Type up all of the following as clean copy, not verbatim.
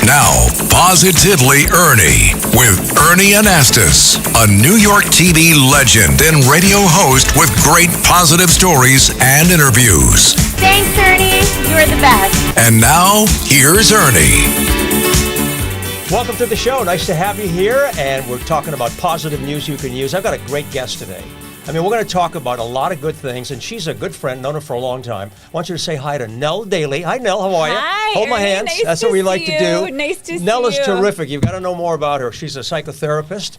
Now, Positively Ernie with Ernie Anastas, a New York TV legend and radio host with great positive stories and interviews. Thanks, Ernie. You're the best. And now, here's Ernie. Welcome to the show. Nice to have you here, and we're talking about positive news you can use. I've got a great guest today. I mean, we're going to talk about a lot of good things, and she's a good friend, known her for a long time. I want you to say hi to Nell Daly. Hi, Nell. How are you? Hi, Hold my Ernie. hands. Nice That's to what we see like to you. do. Nice to see Nell is you. terrific. You've got to know more about her. She's a psychotherapist.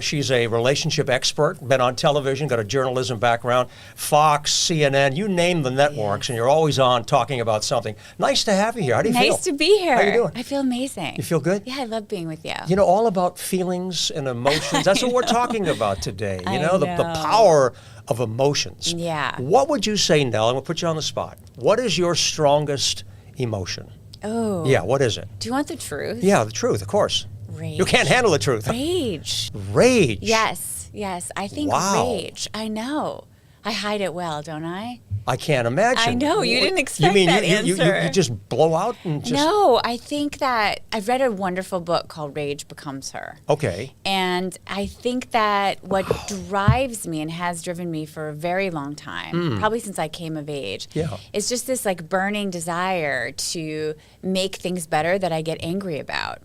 She's a relationship expert, been on television, got a journalism background, Fox, CNN, you name the networks, and you're always on talking about something. Nice to have you here. How do you feel? Nice to be here. How you doing? I feel amazing. You feel good? Yeah, I love being with you. You know, all about feelings and emotions. That's what we're talking about today. You know, the know. power of emotions. Yeah. What would you say, Nell? I'm going to put you on the spot. What is your strongest emotion? Oh. Yeah, what is it? Do you want the truth? Yeah, the truth, of course. Rage. You can't handle the truth. Rage. Rage. Yes. I think Wow. rage. I know. I hide it well, don't I? I can't imagine. I know, you didn't expect you mean that you answer. just blow out and just... No, I think that I've read a wonderful book called Rage Becomes Her. Okay. And I think that what drives me and has driven me for a very long time, probably since I came of age, Yeah. is just this like burning desire to make things better that I get angry about.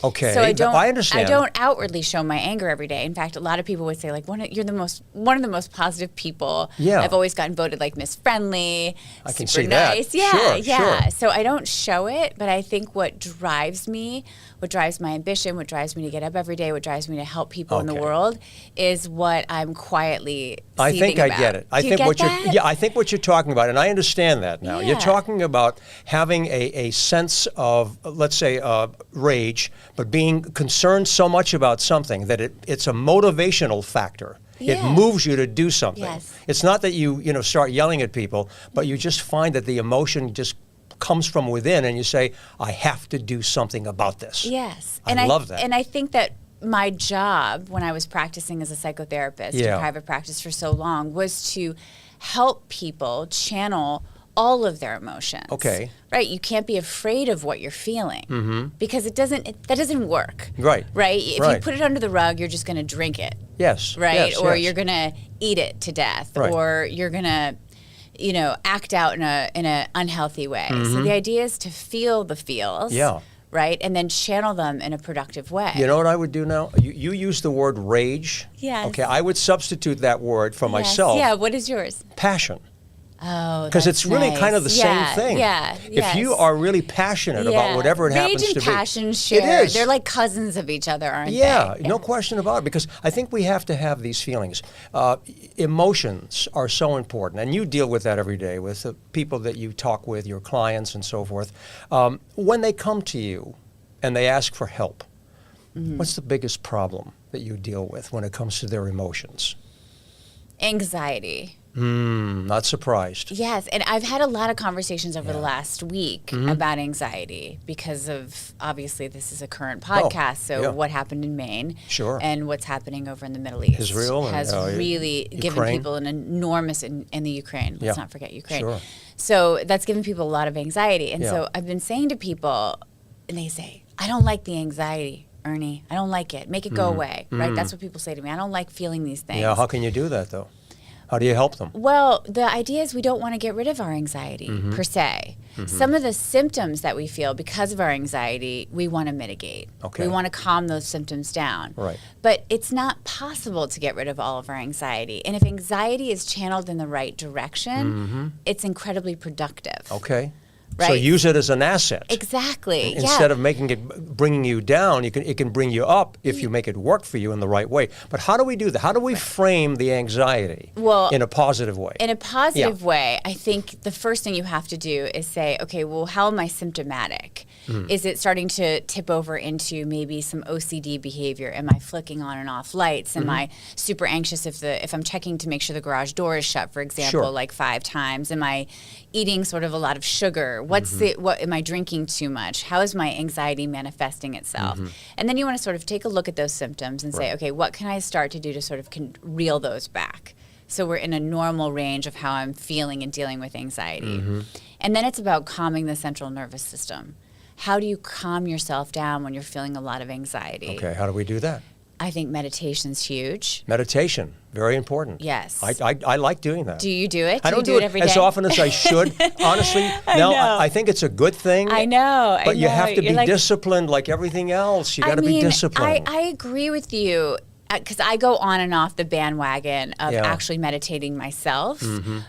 Okay. So I understand. I don't outwardly show my anger every day. In fact, a lot of people would say like you're one of the most positive people. Yeah. I've always gotten voted like Miss Friendly. I can super see that. nice. Yeah, Sure. So I don't show it, but I think what drives me, what drives my ambition, what drives me to get up every day, what drives me to help people in the Okay. world is what I'm quietly I think seething I about. get it. I Do you think get that? I think what you're talking about, and I understand that now. You're Yeah. talking about having a sense of, let's say, rage, but being concerned so much about something that it's a motivational factor. It Yeah. moves you to do something. Yes. It's not that you start yelling at people, but you just find that the emotion just comes from within, and you say, I have to do something about this. Yes. I love that. And I think that my job when I was practicing as a psychotherapist Yeah. in private practice for so long was to help people channel all of their emotions. Okay. Right? You can't be afraid of what you're feeling because that doesn't work. Right. Right? If Right. you put it under the rug, you're just going to drink it. Yes. Right? Yes, Or yes. you're going to eat it to death. Right. Or you're going to act out in an unhealthy way. So the idea is to feel the feels. Yeah. Right? And then channel them in a productive way. You know what I would do now? You use the word rage. Yes. Okay, I would substitute that word for Yes. myself. Yeah, what is yours? Passion. Oh, Because it's really nice. kind of the same thing. Yeah, If you are really passionate about whatever it happens Rage to and be. passion share. It is. They're like cousins of each other, aren't Yeah, they? no question about it, because I think we have to have these feelings. Emotions are so important, and you deal with that every day with the people that you talk with, your clients and so forth. When they come to you and they ask for help, what's the biggest problem that you deal with when it comes to their emotions? Anxiety. Not surprised. Yes, and I've had a lot of conversations over the last week Mm-hmm. about anxiety because of, obviously, this is a current podcast, so yeah. what happened in Maine Sure. and what's happening over in the Middle East Israel and, has really given Ukraine. people an enormous, in the Ukraine, let's Yeah. not forget Ukraine. Sure. So that's given people a lot of anxiety. And Yeah. so I've been saying to people, and they say, I don't like the anxiety, Ernie. I don't like it. Make it go away, right? That's what people say to me. I don't like feeling these things. Yeah, how can you do that, though? How do you help them? Well, the idea is we don't want to get rid of our anxiety per se. Some of the symptoms that we feel because of our anxiety, we want to mitigate. Okay. We want to calm those symptoms down. Right. But it's not possible to get rid of all of our anxiety. And if anxiety is channeled in the right direction, it's incredibly productive. Okay. Right. So use it as an asset. Exactly. Instead yeah. of bringing you down, it can bring you up if you make it work for you in the right way. But how do we do that? How do we frame the anxiety in a positive way? In a positive way, I think the first thing you have to do is say, okay, well, how am I symptomatic? Is it starting to tip over into maybe some OCD behavior? Am I flicking on and off lights? Am I super anxious if I'm checking to make sure the garage door is shut, for example, Sure. like 5 times? Am I eating sort of a lot of sugar? What am I drinking too much? How is my anxiety manifesting itself? And then you want to sort of take a look at those symptoms and say, okay, what can I start to do to sort of reel those back? So we're in a normal range of how I'm feeling and dealing with anxiety. And then it's about calming the central nervous system. how do you calm yourself down when you're feeling a lot of anxiety? Okay, how do we do that? I think meditation's huge. Meditation, very important. Yes. I like doing that. Do you do it? I don't do it every day? as often as I should. Honestly, Nell, know. I think it's a good thing. I know. But you have to You're be like, disciplined like everything else. You got to be disciplined. I agree with you. Because I go on and off the bandwagon of actually meditating myself.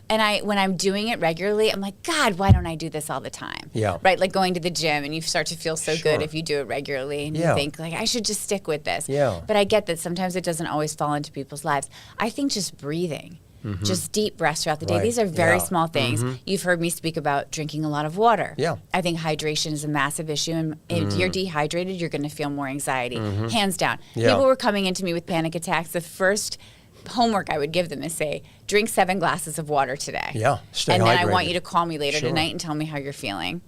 And when I'm doing it regularly, I'm like, God, why don't I do this all the time? Yeah. Right? Like going to the gym and you start to feel so good if you do it regularly and you think, like, I should just stick with this. Yeah. But I get that sometimes it doesn't always fall into people's lives. I think just breathing. Just deep breaths throughout the day. Right. These are very small things. You've heard me speak about drinking a lot of water. Yeah. I think hydration is a massive issue. And if you're dehydrated, you're going to feel more anxiety. Hands down. Yeah. People were coming into me with panic attacks. The first homework I would give them is say, drink 7 glasses of water today. Yeah, stay And then I hydrated. want you to call me later tonight and tell me how you're feeling.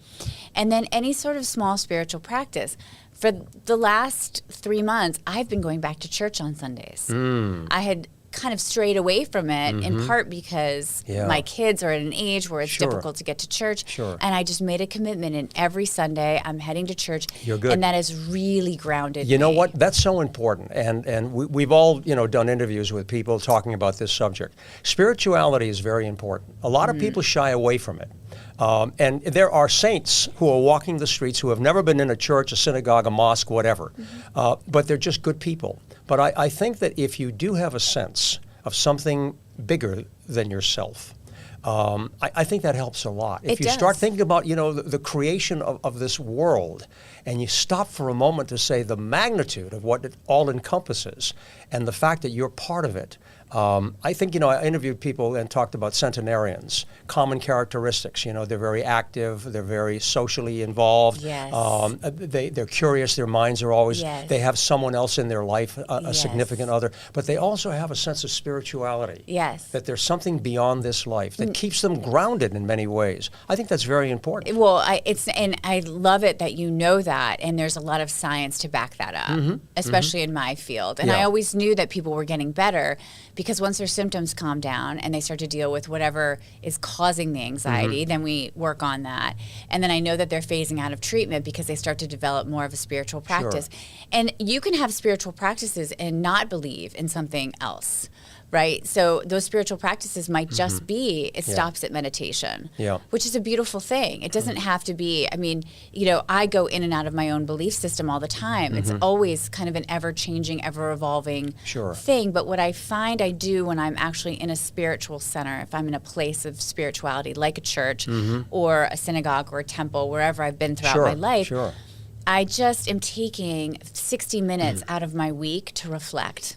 And then any sort of small spiritual practice. For the last 3 months, I've been going back to church on Sundays. I had kind of strayed away from it in part because my kids are at an age where it's difficult to get to church. And I just made a commitment, and every Sunday I'm heading to church. You're good. And that has really grounded You know me. what? That's so important. And we've all, done interviews with people talking about this subject. Spirituality is very important. A lot of people shy away from it. And there are saints who are walking the streets who have never been in a church, a synagogue, a mosque, whatever. But they're just good people. But I think that if you do have a sense of something bigger than yourself, I think that helps a lot. If you start thinking about, the creation of this world, and you stop for a moment to say the magnitude of what it all encompasses and the fact that you're part of it, I think, I interviewed people and talked about centenarians, common characteristics. They're very active, they're very socially involved. Yes. They're curious, their minds are always, they have someone else in their life, a significant other, but they also have a sense of spirituality. Yes. That there's something beyond this life that keeps them grounded in many ways. I think that's very important. Well, and I love it that you know that, and there's a lot of science to back that up, especially in my field. And I always knew that people were getting better because once their symptoms calm down and they start to deal with whatever is causing the anxiety, then we work on that. And then I know that they're phasing out of treatment because they start to develop more of a spiritual practice. And you can have spiritual practices and not believe in something else. Right? So those spiritual practices might just be, it stops at meditation, which is a beautiful thing. It doesn't have to be, I go in and out of my own belief system all the time. It's always kind of an ever-changing, ever-evolving thing. But what I find I do when I'm actually in a spiritual center, if I'm in a place of spirituality, like a church or a synagogue or a temple, wherever I've been throughout my life, I just am taking 60 minutes out of my week to reflect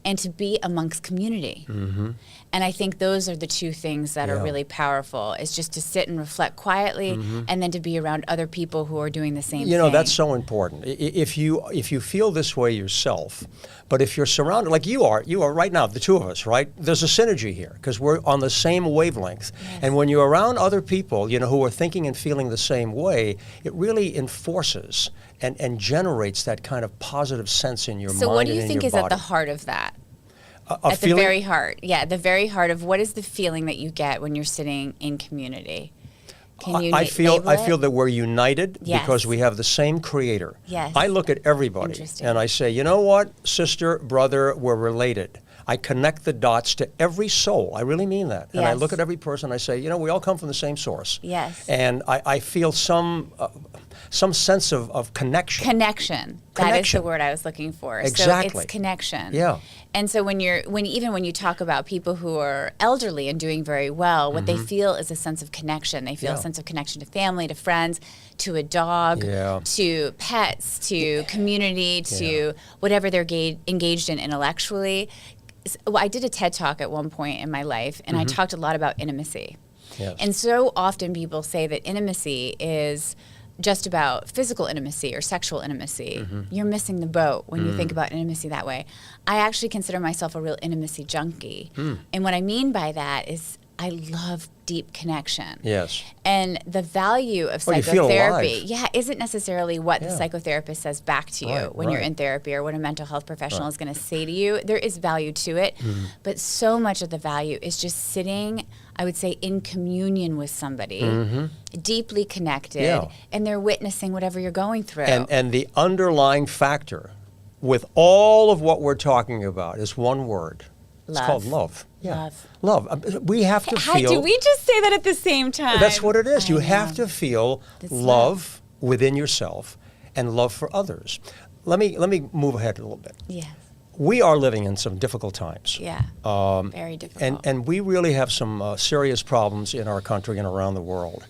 and to be amongst community. And I think those are the two things that are really powerful, is just to sit and reflect quietly and then to be around other people who are doing the same thing. That's so important. If you feel this way yourself, but if you're surrounded, like you are right now, the two of us, right? There's a synergy here because we're on the same wavelength. And when you're around other people, who are thinking and feeling the same way, it really enforces and generates that kind of positive sense in your mind and in your body. So what do you think is at the heart of that? At the very heart. Yeah, the very heart of what is the feeling that you get when you're sitting in community? Can you I feel label it? that we're united because we have the same creator. Yes. I look at everybody and I say, you know what, sister, brother, we're related. I connect the dots to every soul. I really mean that. And I look at every person and I say, we all come from the same source. Yes. And I feel some sense of connection. Connection. That is the word I was looking for. Exactly. So it's connection. Yeah. And so when you talk about people who are elderly and doing very well, what they feel is a sense of connection. They feel a sense of connection to family, to friends, to a dog, to pets, to community, to whatever they're engaged in intellectually. Well, I did a TED Talk at one point in my life, and I talked a lot about intimacy. Yes. And so often people say that intimacy is just about physical intimacy or sexual intimacy. You're missing the boat when you think about intimacy that way. I actually consider myself a real intimacy junkie. And what I mean by that is I love deep connection. Yes. And the value of Well, you feel psychotherapy, alive. isn't necessarily what the psychotherapist says back to you when you're right. in therapy, or what a mental health professional is going to say to you. There is value to it, but so much of the value is just sitting I would say, in communion with somebody, deeply connected, and they're witnessing whatever you're going through. And the underlying factor with all of what we're talking about is one word. It's called love. Yeah. Love. We have to feel. Did we just say that at the same time? That's what it is. You have to feel love within yourself and love for others. Let me move ahead a little bit. Yes. We are living in some difficult times. Yeah. Very difficult. And we really have some serious problems in our country and around the world.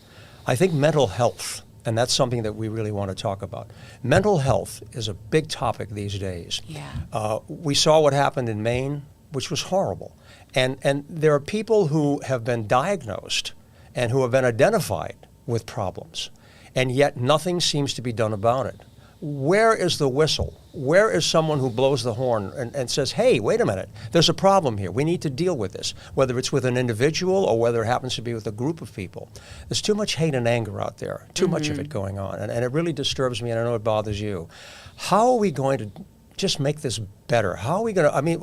I think mental health, and that's something that we really want to talk about. Mental health is a big topic these days. Yeah. We saw what happened in Maine, which was horrible. And there are people who have been diagnosed and who have been identified with problems, and yet nothing seems to be done about it. Where is the whistle? Where is someone who blows the horn and says, hey, wait a minute, there's a problem here. We need to deal with this, whether it's with an individual or whether it happens to be with a group of people. There's too much hate and anger out there, too much of it going on, and it really disturbs me, and I know it bothers you. How are we going to just make this better? How are we going to, I mean,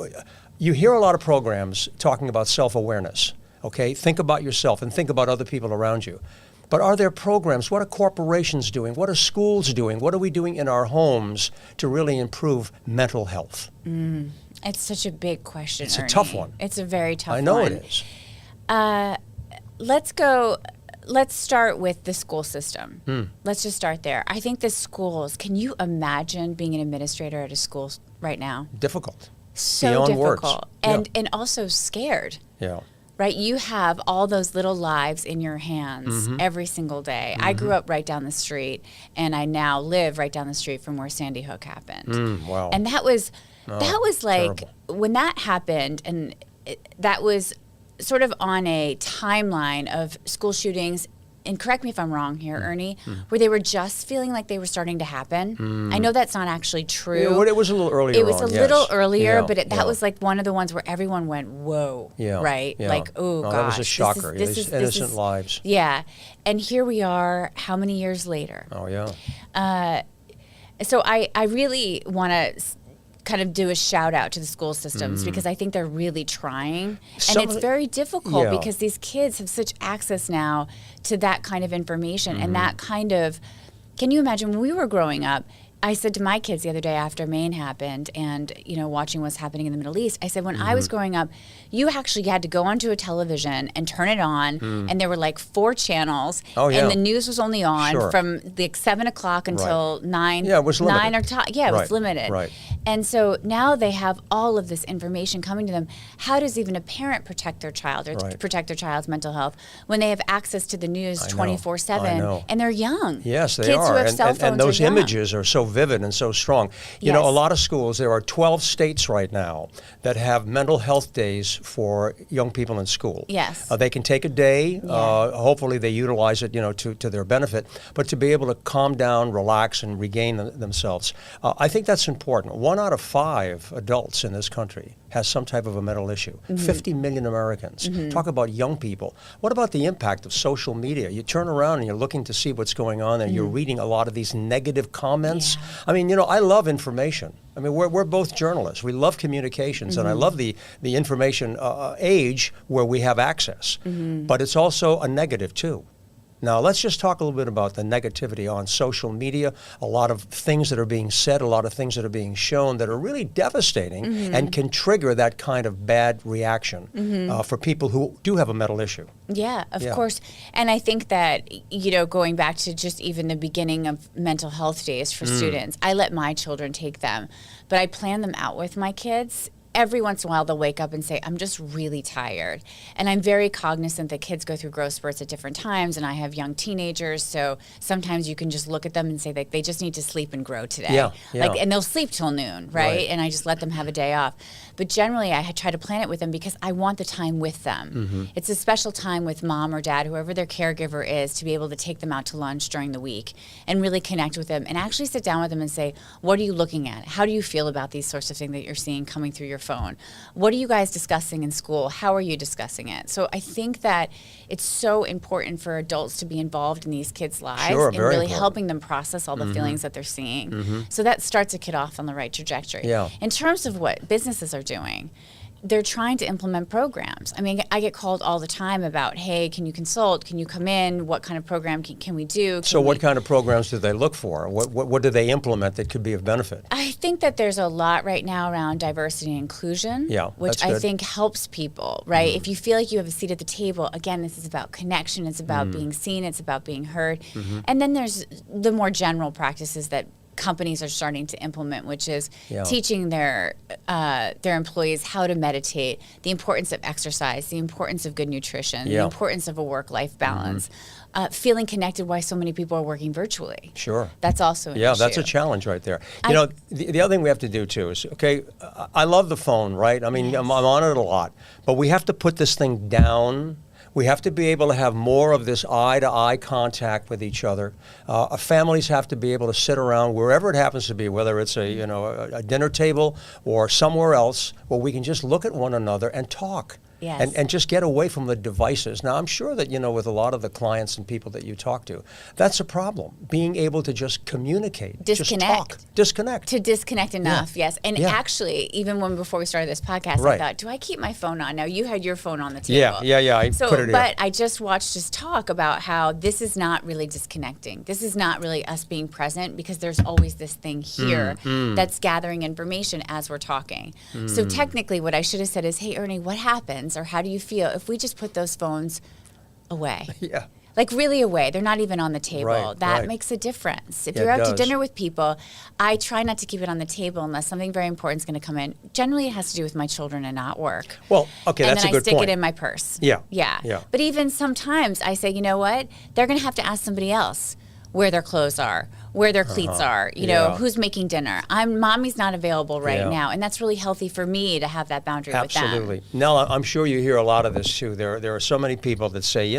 you hear a lot of programs talking about self-awareness, okay? Think about yourself and think about other people around you. But are there programs? What are corporations doing? What are schools doing? What are we doing in our homes to really improve mental health? It's such a big question, It's Ernie. a tough one. It's a very tough one. I know it is. Let's start with the school system. Let's just start there. I think the schools, can you imagine being an administrator at a school right now? Difficult. So Beyond difficult. words. And also scared. Yeah. Right? You have all those little lives in your hands every single day. I grew up right down the street, and I now live right down the street from where Sandy Hook happened. Wow. And that was like, terrible. when that happened, and that was sort of on a timeline of school shootings, and correct me if I'm wrong here, Ernie, where they were just feeling like they were starting to happen. I know that's not actually true. Yeah, well, it was a little earlier. It was a little earlier, Yeah, but that was like one of the ones where everyone went, whoa, right? Yeah. Like, oh, gosh. That was a shocker. This These is innocent lives. Yeah. And here we are, how many years later? Oh, yeah. So I really want to kind of do a shout out to the school systems because I think they're really trying. And it's very difficult because these kids have such access now to that kind of information and that kind of, can you imagine when we were growing up, I said to my kids the other day after Maine happened and, you know, watching what's happening in the Middle East, I said, when I was growing up, you actually had to go onto a television and turn it on, and there were like 4 channels, and the news was only on from like 7 o'clock until 9. Yeah, it was limited. 9 or it was limited. Right. And so now they have all of this information coming to them. How does even a parent protect their child or protect their child's mental health when they have access to the news 24/7 and they're young? Yes, they Kids are. Who have cell phones and those are young. images are so vivid and so strong. You know, a lot of schools, there are 12 states right now that have mental health days for young people in school. Yes. They can take a day. Hopefully they utilize it, you know, to their benefit, but to be able to calm down, relax, and regain themselves. I think that's important. 1 out of 5 adults in this country has some type of a mental issue. 50 million Americans. Talk about young people. What about the impact of social media? You turn around and you're looking to see what's going on and you're reading a lot of these negative comments. I mean, you know, I love information. I mean, we're both journalists. We love communications, and I love the information age where we have access. But it's also a negative, too. Now, let's just talk a little bit about the negativity on social media, a lot of things that are being said, a lot of things that are being shown that are really devastating and can trigger that kind of bad reaction for people who do have a mental issue. Yeah, of course. And I think that, you know, going back to just even the beginning of mental health days for students, I let my children take them, but I plan them out with my kids. Every once in a while, they'll wake up and say, I'm just really tired. And I'm very cognizant that kids go through growth spurts at different times, and I have young teenagers, so sometimes you can just look at them and say that they just need to sleep and grow today. And they'll sleep till noon, right? And I just let them have a day off. But generally, I try to plan it with them because I want the time with them. It's a special time with mom or dad, whoever their caregiver is, to be able to take them out to lunch during the week and really connect with them and actually sit down with them and say, what are you looking at? How do you feel about these sorts of things that you're seeing coming through your phone? What are you guys discussing in school? How are you discussing it? So I think that it's so important for adults to be involved in these kids' lives and really important. helping them process all the feelings that they're seeing. So that starts a kid off on the right trajectory. In terms of what businesses are doing, they're trying to implement programs. I mean, I get called all the time about, hey, can you consult? Can you come in? What kind of program can we do? So what kind of programs do they look for? What do they implement that could be of benefit? I think that there's a lot right now around diversity and inclusion, which I think helps people, right? If you feel like you have a seat at the table, again, this is about connection. It's about being seen. It's about being heard. And then there's the more general practices that companies are starting to implement, which is teaching their employees how to meditate, the importance of exercise, the importance of good nutrition, the importance of a work-life balance, feeling connected why so many people are working virtually. Sure. That's also an issue. That's a challenge right there. You know, the other thing we have to do too is, okay, I love the phone, right? I mean, I'm on it a lot, but we have to put this thing down. We have to be able to have more of this eye-to-eye contact with each other. Families have to be able to sit around wherever it happens to be, whether it's a dinner table or somewhere else, where we can just look at one another and talk. Yes. And just get away from the devices. Now, I'm sure that, with a lot of the clients and people that you talk to, that's a problem. Being able to just communicate, disconnect. just talk, disconnect. To disconnect enough, yes. And actually, even before we started this podcast, I thought, do I keep my phone on? Now, you had your phone on the table. Yeah, I put it here. But I just watched us talk about how this is not really disconnecting. This is not really us being present, because there's always this thing here that's gathering information as we're talking. So technically, what I should have said is, hey, Ernie, what happens? Or how do you feel if we just put those phones away? Yeah. Like really away. They're not even on the table. That makes a difference. If you're out to dinner with people, I try not to keep it on the table unless something very important is going to come in. Generally, it has to do with my children and not work. Well, okay, that's a good point. And then I stick it in my purse. Yeah. But even sometimes I say, you know what? They're going to have to ask somebody else where their clothes are, where their cleats are, you know, who's making dinner. Mommy's not available right now, and that's really healthy for me to have that boundary with them. Absolutely. Nell, I'm sure you hear a lot of this too. There are so many people that say,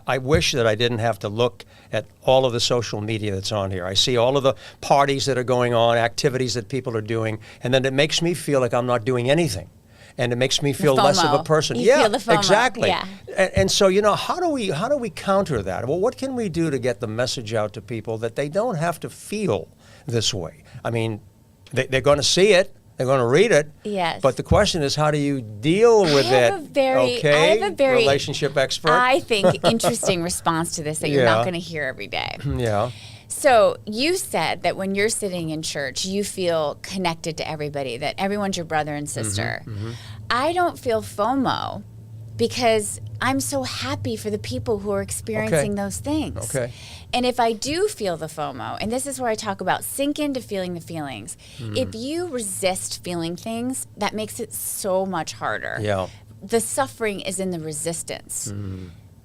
I wish that I didn't have to look at all of the social media that's on here. I see all of the parties that are going on, activities that people are doing, and then it makes me feel like I'm not doing anything. And it makes me feel less of a person. You feel the FOMO. Exactly. Yeah. And so, how do we counter that? Well, what can we do to get the message out to people that they don't have to feel this way? I mean, they're going to see it. They're going to read it. Yes. But the question is, how do you deal with it? I have a very relationship expert. I think interesting response to this that you're not going to hear every day. Yeah. So you said that when you're sitting in church, you feel connected to everybody, that everyone's your brother and sister. I don't feel FOMO because I'm so happy for the people who are experiencing those things. Okay. And if I do feel the FOMO, and this is where I talk about sink into feeling the feelings, if you resist feeling things, that makes it so much harder. Yeah. The suffering is in the resistance.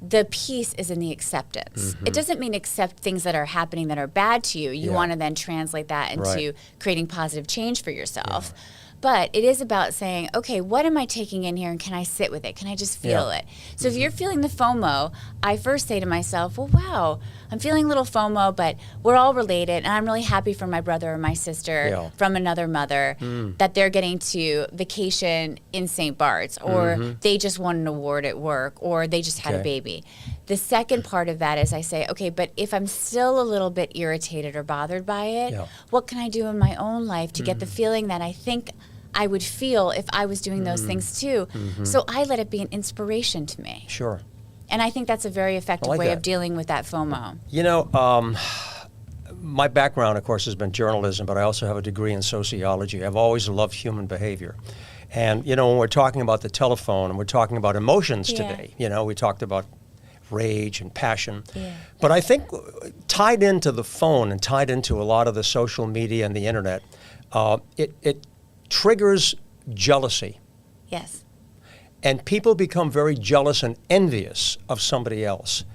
The peace is in the acceptance. It doesn't mean accept things that are happening that are bad to you. You want to then translate that into creating positive change for yourself. But it is about saying, okay, what am I taking in here, and can I sit with it? Can I just feel it? So if you're feeling the FOMO, I first say to myself, well, wow, I'm feeling a little FOMO, but we're all related, and I'm really happy for my brother or my sister from another mother that they're getting to vacation in St. Bart's, or they just won an award at work, or they just had a baby. The second part of that is I say, okay, but if I'm still a little bit irritated or bothered by it, what can I do in my own life to get the feeling that I think I would feel if I was doing those things too? So I let it be an inspiration to me. Sure. And I think that's a very effective way of dealing with that FOMO. My background, of course, has been journalism, but I also have a degree in sociology. I've always loved human behavior. And, when we're talking about the telephone and we're talking about emotions today, we talked about rage and passion. But I think tied into the phone and tied into a lot of the social media and the internet, it triggers jealousy. Yes. And people become very jealous and envious of somebody else.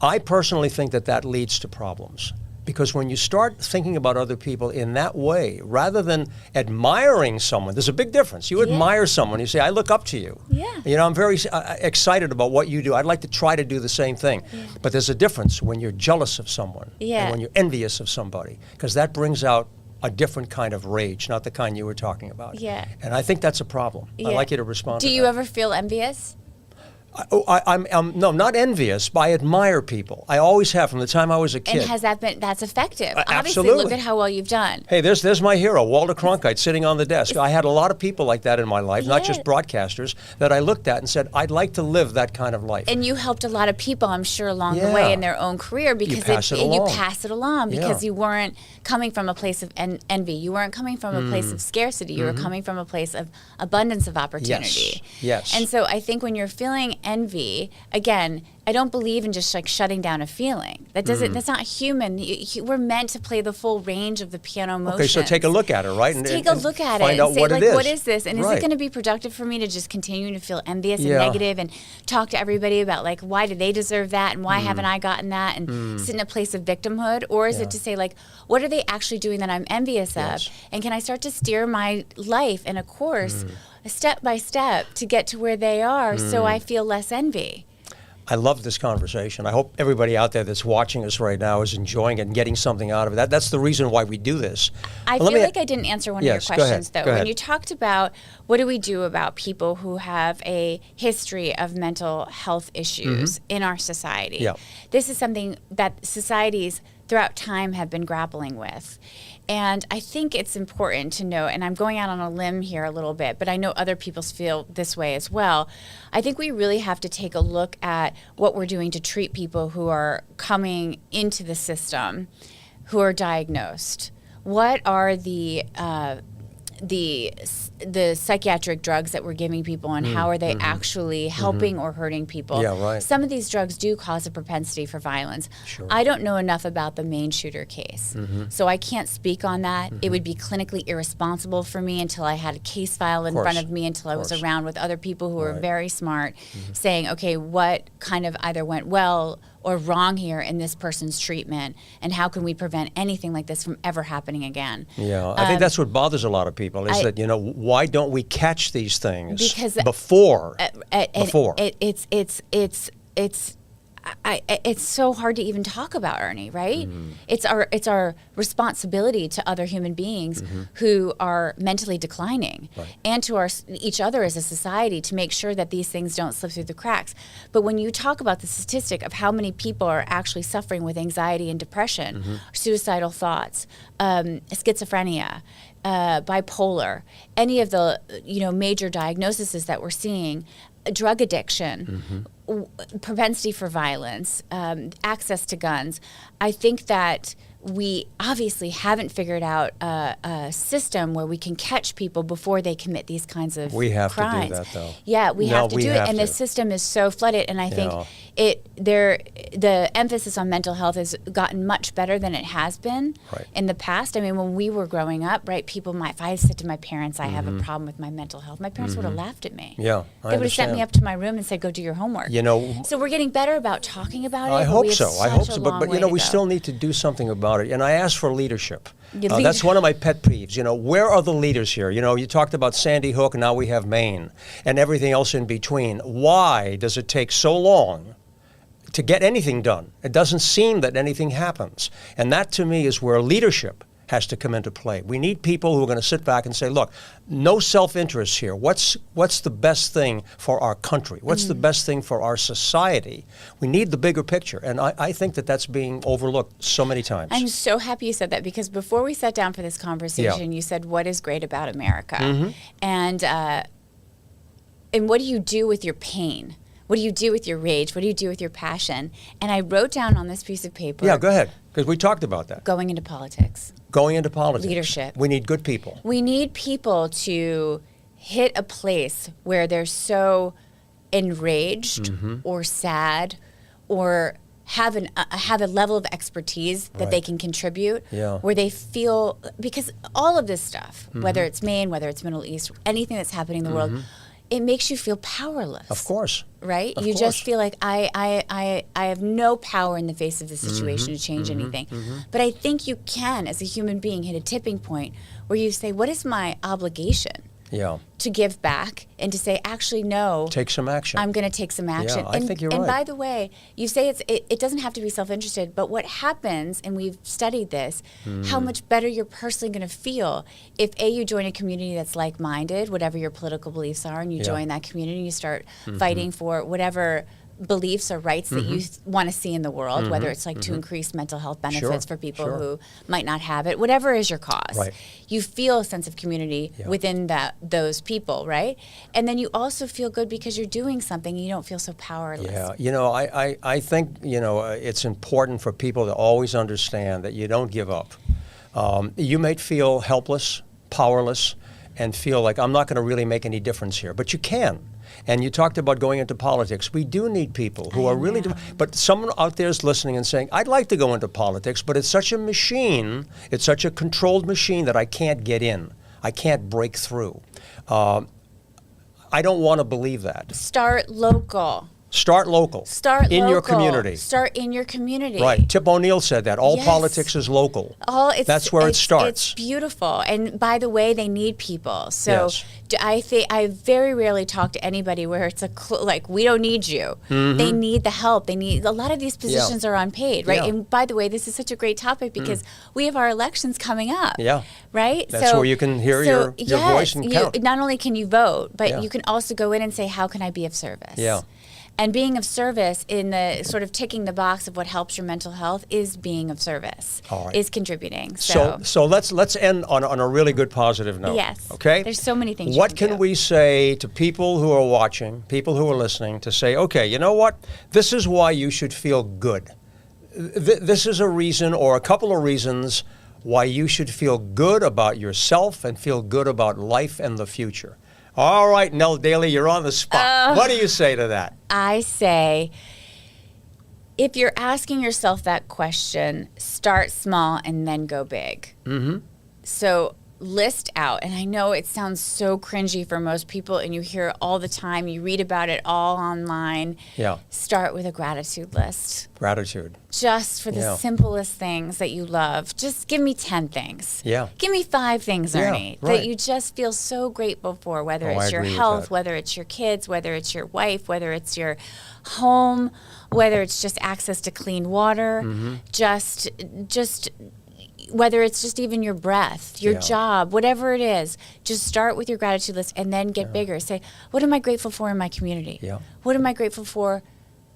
I personally think that leads to problems. Because when you start thinking about other people in that way, rather than admiring someone, there's a big difference. You admire someone, you say, I look up to you. Yeah. I'm very excited about what you do. I'd like to try to do the same thing. But there's a difference when you're jealous of someone and when you're envious of somebody, because that brings out a different kind of rage, not the kind you were talking about. Yeah. And I think that's a problem. I'd like you to respond to that. Do you ever feel envious? I'm not envious, but I admire people. I always have from the time I was a kid. And has that been, that's effective? Obviously, absolutely. look at how well you've done. Hey, there's my hero, Walter Cronkite, sitting on the desk. I had a lot of people like that in my life, not just broadcasters, that I looked at and said, I'd like to live that kind of life. And you helped a lot of people, I'm sure, along the way in their own career because you pass it along because you weren't coming from a place of envy. You weren't coming from a place of scarcity. You were coming from a place of abundance of opportunity. Yes. And so I think when you're feeling envy, again, I don't believe in just like shutting down a feeling. That doesn't. That's not human. We're meant to play the full range of the piano motions. Okay, so take a look at it, right? Take a look at it and and say, what like, it is. what is this? And is it going to be productive for me to just continue to feel envious and negative and talk to everybody about like why do they deserve that and why haven't I gotten that and sit in a place of victimhood? Or is it to say like, what are they actually doing that I'm envious of? And can I start to steer my life in a course, step by step, to get to where they are so I feel less envy? I love this conversation. I hope everybody out there that's watching us right now is enjoying it and getting something out of it. That's the reason why we do this. I feel like I didn't answer one of your questions, though. Go ahead. When you talked about what do we do about people who have a history of mental health issues in our society, this is something that societies throughout time have been grappling with. And I think it's important to know, and I'm going out on a limb here a little bit, but I know other people feel this way as well. I think we really have to take a look at what we're doing to treat people who are coming into the system who are diagnosed. What are the psychiatric drugs that we're giving people and how are they actually helping or hurting people? Some of these drugs do cause a propensity for violence. I don't know enough about the main shooter case, so I can't speak on that. It would be clinically irresponsible for me until I had a case file in front of me, until I was around with other people who were very smart, saying, okay, what kind of either went well or wrong here in this person's treatment, and how can we prevent anything like this from ever happening again? I think that's what bothers a lot of people is that, why don't we catch these things before? It's so hard to even talk about, Ernie, right? It's our responsibility to other human beings who are mentally declining and to each other as a society to make sure that these things don't slip through the cracks. But when you talk about the statistic of how many people are actually suffering with anxiety and depression, suicidal thoughts, schizophrenia, bipolar, any of the major diagnoses that we're seeing, drug addiction, propensity for violence, access to guns, I think that we obviously haven't figured out a system where we can catch people before they commit these kinds of crimes. We have to do that, though. Yeah, we have to do it, and the system is so flooded. And I think the emphasis on mental health has gotten much better than it has been in the past. I mean, when we were growing up, if I said to my parents, I have a problem with my mental health, my parents would have laughed at me. Yeah, they would have sent me up to my room and said, "Go do your homework." So we're getting better about talking about it. I hope so. But we go. still need to do something about it. And I ask for leadership. That's one of my pet peeves. Where are the leaders here? You talked about Sandy Hook, and now we have Maine, and everything else in between. Why does it take so long to get anything done? It doesn't seem that anything happens. And that, to me, is where leadership has to come into play. We need people who are going to sit back and say, look, no self-interest here. What's the best thing for our country? What's the best thing for our society? We need the bigger picture. And I think that that's being overlooked so many times. I'm so happy you said that, because before we sat down for this conversation, you said, what is great about America? And what do you do with your pain? What do you do with your rage? What do you do with your passion? And I wrote down on this piece of paper. Yeah, go ahead, because we talked about that. Going into politics. Going into politics. Leadership. We need good people. We need people to hit a place where they're so enraged or sad or have a level of expertise that they can contribute, where they feel, because all of this stuff, whether it's Maine, whether it's Middle East, anything that's happening in the world, it makes you feel powerless. Of course. Right? You just feel like I have no power in the face of the situation to change anything. But I think you can, as a human being, hit a tipping point where you say, what is my obligation? Yeah. to give back and to say, actually, no. Take some action. I'm going to take some action. Yeah, I think you're and right. by the way, you say it doesn't have to be self-interested, but what happens, and we've studied this, how much better you're personally going to feel if you join a community that's like-minded, whatever your political beliefs are, and you join that community, you start fighting for whatever beliefs or rights that you want to see in the world, whether it's like to increase mental health benefits for people who might not have it, whatever is your cause. Right. You feel a sense of community within those people, right? And then you also feel good because you're doing something and you don't feel so powerless. Yeah, you know, I think, you know, it's important for people to always understand that you don't give up. You may feel helpless, powerless, and feel like I'm not going to really make any difference here, but you can. And you talked about going into politics. We do need people who are really, but someone out there is listening and saying, I'd like to go into politics, but it's such a machine, it's such a controlled machine that I can't get in. I can't break through. I don't want to believe that. Start local. Start local. Start in local. your community. Start in your community. Right. Tip O'Neill said that. All Yes. politics is local. That's where it It's starts. beautiful. And by the way, they need people. So Yes. I very rarely talk to anybody where it's like, we don't need you. They need the help. They need, a lot of these positions are unpaid, right? Yeah. And by the way, this is such a great topic because we have our elections coming up. Yeah. Right? That's where you can hear your voice and count. Not only can you vote, but Yeah. you can also go in and say, how can I be of service? Yeah. And being of service in the sort of ticking the box of what helps your mental health is being of service, All right. is contributing. So let's end on a really good positive note. Yes. Okay. There's so many things. What you can do. we say to people who are watching, people who are listening, to say, okay, you know what? This is why you should feel good. This is a reason or a couple of reasons why you should feel good about yourself and feel good about life and the future. All right, Nell Daly, you're on the spot. What do you say to that? I say, if you're asking yourself that question, start small and then go big. So list out, and I know it sounds so cringy for most people, and you hear it all the time, you read about it all online. Yeah. Start with a gratitude list. Gratitude. Just for the simplest things that you love. Just give me 10 things. Yeah. Give me 5 things, Yeah, Ernie, right. that you just feel so grateful for, whether Oh, it's I your agree with health, that. whether it's your kids, whether it's your wife, whether it's your home, whether it's just access to clean water, just whether it's just even your breath, your job, whatever it is, just start with your gratitude list and then get bigger. Say, what am I grateful for in my community? Yeah. What am I grateful for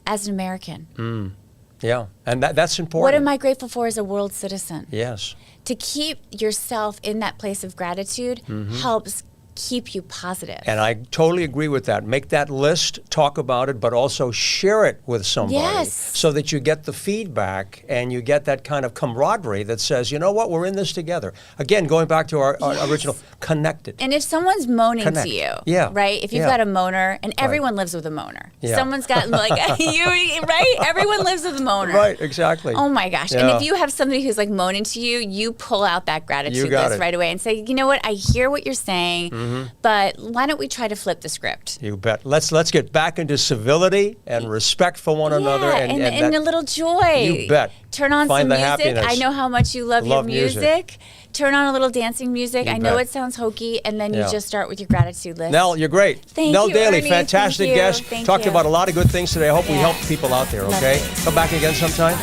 as an American? Yeah, and that's important. What am I grateful for as a world citizen? Yes. To keep yourself in that place of gratitude helps keep you positive. And I totally agree with that. Make that list, talk about it, but also share it with somebody Yes. so that you get the feedback and you get that kind of camaraderie that says, you know what, we're in this together. Again, going back to our original, connected. And if someone's moaning Connect. to you, Yeah. right? If you've Yeah. got a moaner, and everyone lives with a moaner. Yeah. Someone's got like you, right? Everyone lives with a moaner. Right, exactly. Oh my gosh. Yeah. And if you have somebody who's like moaning to you, you pull out that You gratitude got list it. right away and say, you know what, I hear what you're saying, but why don't we try to flip the script? You bet. Let's get back into civility and respect for one another. And that, a little joy. You bet. Turn on Find some the music. happiness. I know how much you love your Love music. music. Turn on a little dancing music. You I know bet. it sounds hokey, and then Yeah. you just start with your gratitude list. Nell, you're great. Thank Nell you, Daly, Ernie. fantastic Thank you. guest. Thank Talked you. about a lot of good things today. I hope we Yeah. helped people out there, okay? Lovely. Come back again sometime.